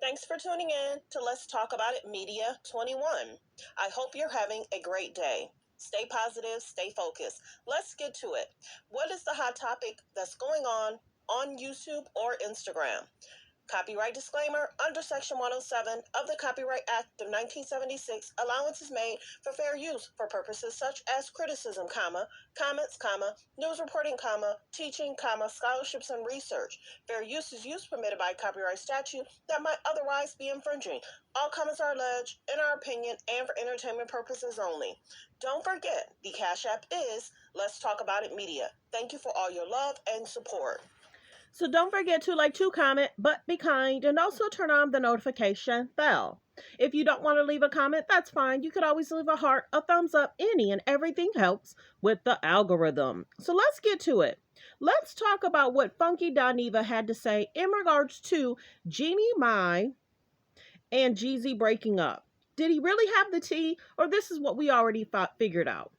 Thanks for tuning in to Let's Talk About It Media 21. I hope you're having a great day. Stay positive, stay focused. Let's get to it. What is the hot topic that's going on YouTube or Instagram? Copyright disclaimer. Under Section 107 of the Copyright Act of 1976, allowance is made for fair use for purposes such as criticism, comments, news reporting, teaching, scholarships and research. Fair use is use permitted by copyright statute that might otherwise be infringing. All comments are alleged, in our opinion, and for entertainment purposes only. Don't forget, the Cash App is Let's Talk About It Media. Thank you for all your love and support. So don't forget to like, to comment, but be kind, and also turn on the notification bell. If you don't want to leave a comment, that's fine. You could always leave a heart, a thumbs up, any and everything helps with the algorithm. So let's get to it. Let's talk about what Funky Dineva had to say in regards to Jeannie Mai and Jeezy breaking up. Did he really have the tea, or this is what we already figured out?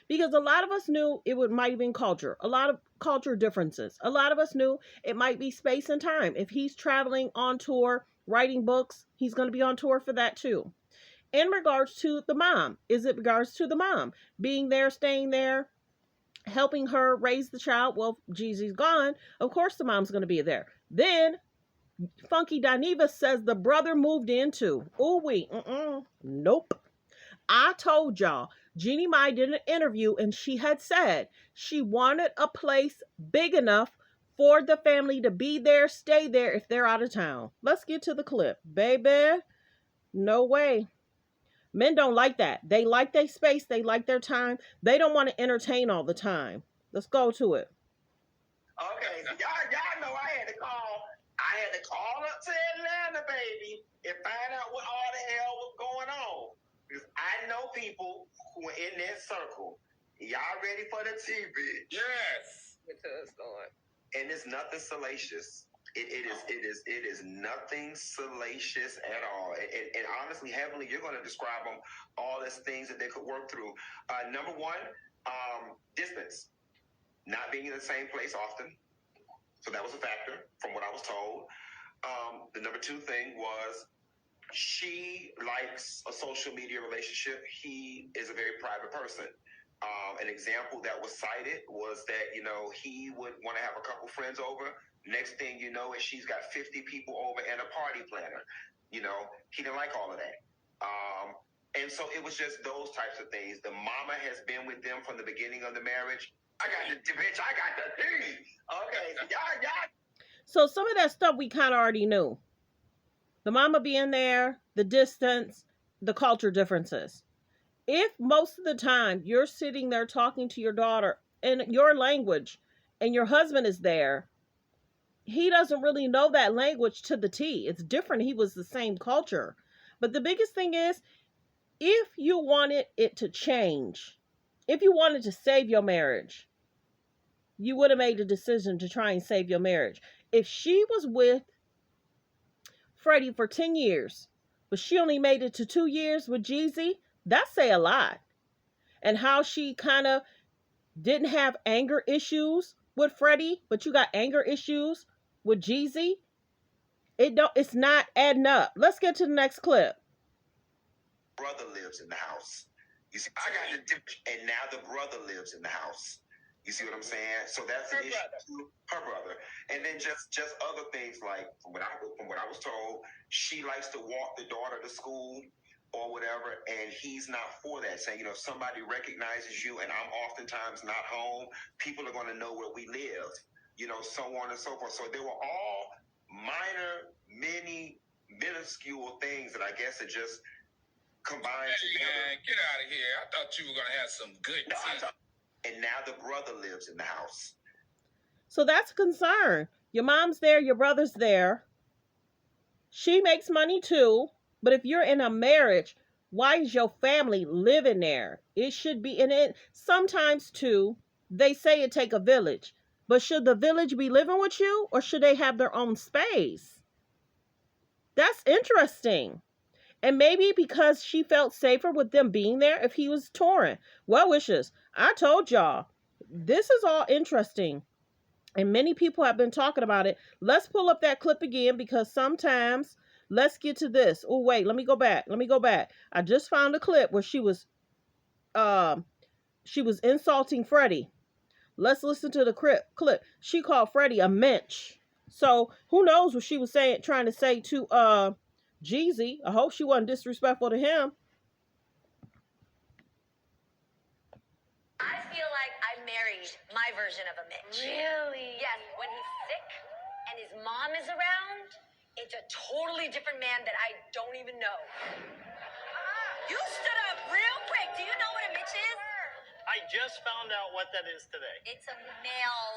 Because a lot of us knew might have been culture, a lot of culture differences. A lot of us knew it might be space and time. If he's traveling on tour, writing books, he's going to be on tour for that too. In regards to the mom, is it regards to the mom being there, staying there, helping her raise the child? Well, Jeezy's gone. Of course the mom's going to be there. Then Funky Dineva says the brother moved into. Nope. I told y'all, Jeannie Mai did an interview and she had said she wanted a place big enough for the family to be there, stay there if they're out of town. Let's get to the clip. Baby, no way. Men don't like that. They like their space. They like their time. They don't want to entertain all the time. Let's go to it. Okay, so y'all know I had to call up to Atlanta, baby, and find out what all the hell was going on. Because I know people who are in that circle. Y'all ready for the tea, bitch? Yes. It does, Lord. And it's nothing salacious. It is nothing salacious at all. And honestly, Heavenly, you're going to describe them all as things that they could work through. Number one, distance. Not being in the same place often. So that was a factor from what I was told. The number two thing was she likes a social media relationship. He is a very private person. An example that was cited was that, he would want to have a couple friends over. Next thing you know is she's got 50 people over and a party planner. He didn't like all of that. And so it was just those types of things. The mama has been with them from the beginning of the marriage. I got the thing. Okay, so y'all. So some of that stuff we kind of already knew. The mama being there, the distance, the culture differences. If most of the time you're sitting there talking to your daughter in your language and your husband is there, he doesn't really know that language to the T. It's different. He was the same culture. But the biggest thing is, if you wanted it to change, if you wanted to save your marriage, you would have made a decision to try and save your marriage. If she was with Freddie for 10 years, but she only made it to 2 years with Jeezy, that say a lot. And how she kind of didn't have anger issues with Freddie, but you got anger issues with Jeezy. It's not adding up. Let's get to the next clip. Brother lives in the house. You see, and now the brother lives in the house. You see what I'm saying? So that's an issue. Her brother. And then just other things like, from what I was told, she likes to walk the daughter to school or whatever, and he's not for that. Saying, if somebody recognizes you and I'm oftentimes not home, people are going to know where we live, so on and so forth. So they were all minuscule things that I guess are just combined together. Man, get out of here. I thought you were going to have some good tea. And now the brother lives in the house. So that's a concern. Your mom's there, your brother's there. She makes money too. But if you're in a marriage, why is your family living there? It should be in it. Sometimes too, they say it take a village. But should the village be living with you, or should they have their own space? That's interesting. And maybe because she felt safer with them being there if he was touring. Well wishes. I told y'all, This is all interesting, and many people have been talking about it. Let's pull up that clip again because sometimes, let's get to this. Oh wait, let me go back. I just found a clip where um she was insulting Freddie. Let's listen to the clip. She called Freddie a mensch. So who knows what she was trying to say to Jeezy. I hope she wasn't disrespectful to him. I feel like I married my version of a Mitch. Really? Yes. When he's sick and his mom is around, it's a totally different man that I don't even know. You stood up real quick. Do you know what a Mitch is? I just found out what that is today. It's a male.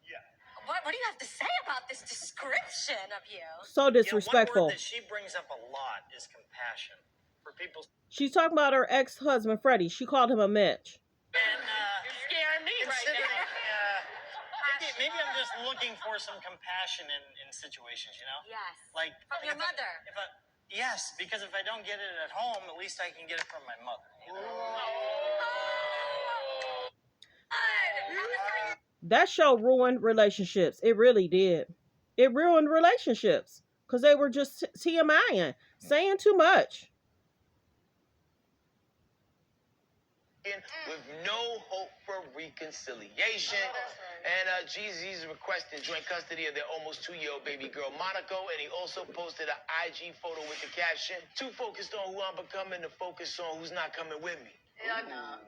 Yeah. What do you have to say about this description of you? So disrespectful. One word that she brings up a lot is compassion. For people. She's talking about her ex-husband Freddie. She called him a mensch. And you're scaring me right now. Maybe I'm just looking for some compassion in situations, you know? Yes. Like from your mother. Yes, because if I don't get it at home, at least I can get it from my mother. You know? That show ruined relationships. It really did. It ruined relationships because they were just TMIing, saying too much. With no hope for reconciliation. And Jeezy's requesting joint custody of their almost 2-year-old baby girl, Monaco. And he also posted an IG photo with the caption, "Too focused on who I'm becoming to focus on who's not coming with me." Yeah, no.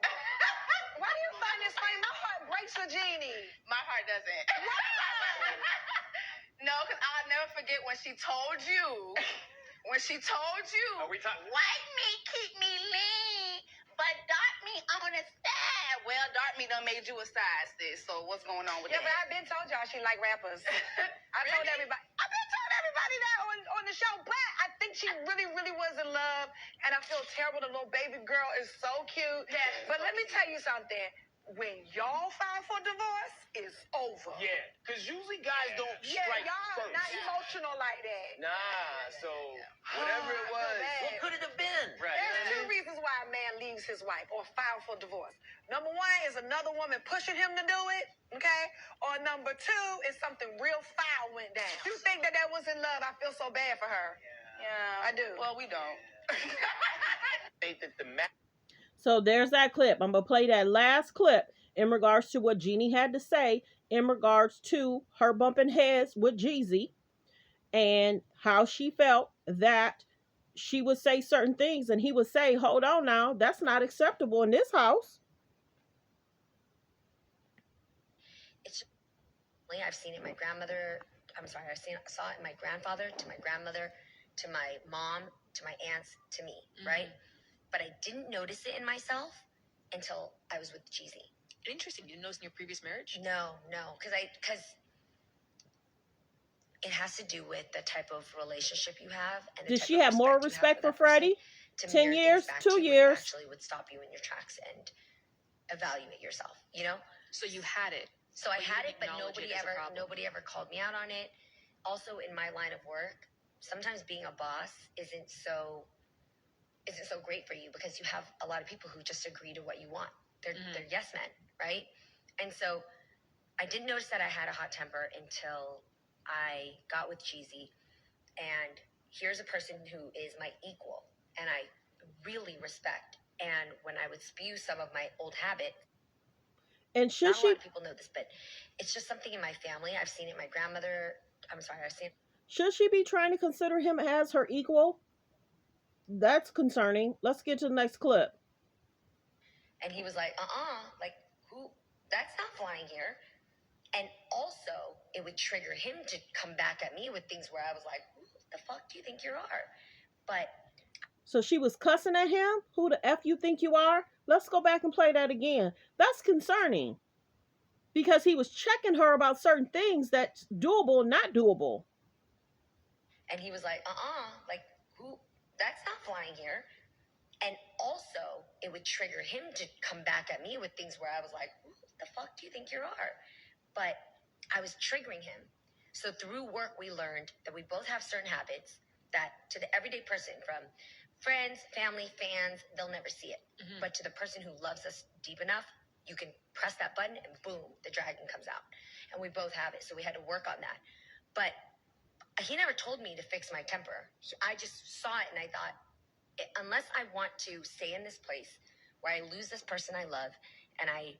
Why do you find this funny? My heart breaks for Jeannie. My heart doesn't. Why? No, because I'll never forget when she told you. Are we talking? Like me, keep me lean, but dark me on the side. Well, dark me done made you a side, sis. So what's going on with that? Yeah, but I've been told y'all she like rappers. I've been told everybody that on the show, but I think she really, really was in love, and I feel terrible. The little baby girl is so cute. Yes, but let me tell you something. When y'all file for divorce, it's over. Yeah, because usually guys don't strike y'all first. not emotional like that. Nah, so whatever it was, what could it have been? Right. There's two reasons why a man leaves his wife or files for divorce. Number one is another woman pushing him to do it, okay? Or number two is something real foul went down. You think that was in love? I feel so bad for her. Yeah, I do. Well, we don't. So there's that clip. I'm going to play that last clip in regards to what Jeannie had to say in regards to her bumping heads with Jeezy and how she felt that she would say certain things and he would say, hold on now, that's not acceptable in this house. I've seen it. My grandmother, I saw it in my grandfather, to my grandmother, to my mom, to my aunts, to me, right? But I didn't notice it in myself until I was with Jeezy. Interesting. You didn't notice in your previous marriage? No, because it has to do with the type of relationship you have. And did she have more respect for Freddie? 10 years, 2 years. Actually would stop you in your tracks and evaluate yourself, you know? So you had it. So I had it, but nobody ever called me out on it. Also, in my line of work, sometimes being a boss isn't so great for you because you have a lot of people who just agree to what you want. They're yes men, right? And so I didn't notice that I had a hot temper until I got with Jeezy. And here's a person who is my equal and I really respect. And when I would spew some of my old habits, and not a lot of people know this, but it's just something in my family. I've seen it. My grandmother, should she be trying to consider him as her equal? That's concerning. Let's get to the next clip. And he was like, like, who? That's not flying here. And also, it would trigger him to come back at me with things where I was like, who the fuck do you think you are? But so she was cussing at him? Who the F you think you are? Let's go back and play that again. That's concerning. Because he was checking her about certain things that's doable and not doable. And he was like, like, who? That's not flying here. And also, it would trigger him to come back at me with things where I was like, who the fuck do you think you are? But I was triggering him. So through work, we learned that we both have certain habits that to the everyday person, from friends, family, fans, they'll never see it. But to the person who loves us deep enough, you can press that button and boom, the dragon comes out. And we both have it. So we had to work on that. But he never told me to fix my temper. I just saw it and I thought, unless I want to stay in this place where I lose this person I love and I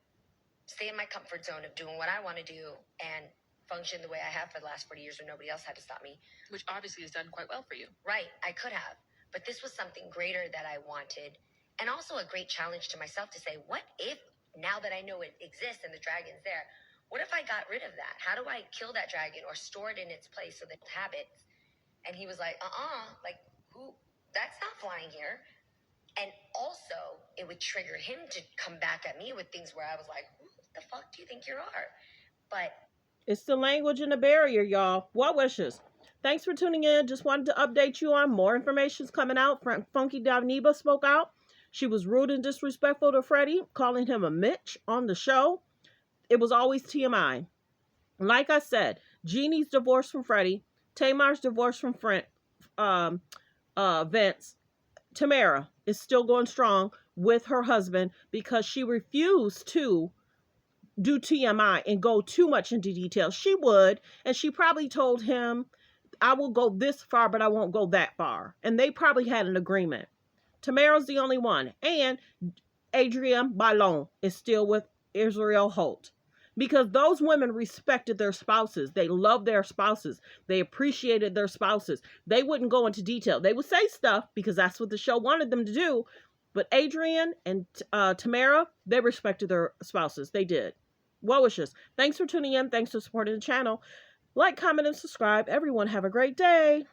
stay in my comfort zone of doing what I want to do and function the way I have for the last 40 years when nobody else had to stop me. Which obviously has done quite well for you. Right. I could have. But this was something greater that I wanted. And also a great challenge to myself to say, what if, now that I know it exists and the dragon's there, what if I got rid of that? How do I kill that dragon or store it in its place so that it habits? And he was like, like, who? That's not flying here. And also, it would trigger him to come back at me with things where I was like, who the fuck do you think you are? But it's the language and the barrier, y'all. What wishes? Thanks for tuning in. Just wanted to update you on more information's coming out. Funky Dineva spoke out. She was rude and disrespectful to Freddie, calling him a Mitch on the show. It was always TMI. Like I said, Jeannie's divorced from Freddie. Tamar's divorced from Vince. Tamara is still going strong with her husband because she refused to do TMI and go too much into detail. She would, and she probably told him, I will go this far, but I won't go that far. And they probably had an agreement. Tamara's the only one. And Adrienne Bailon is still with Israel Holt. Because those women respected their spouses. They loved their spouses. They appreciated their spouses. They wouldn't go into detail. They would say stuff because that's what the show wanted them to do. But Adrienne and Tamara, they respected their spouses. They did. Well wishes. Thanks for tuning in. Thanks for supporting the channel. Like, comment, and subscribe. Everyone have a great day.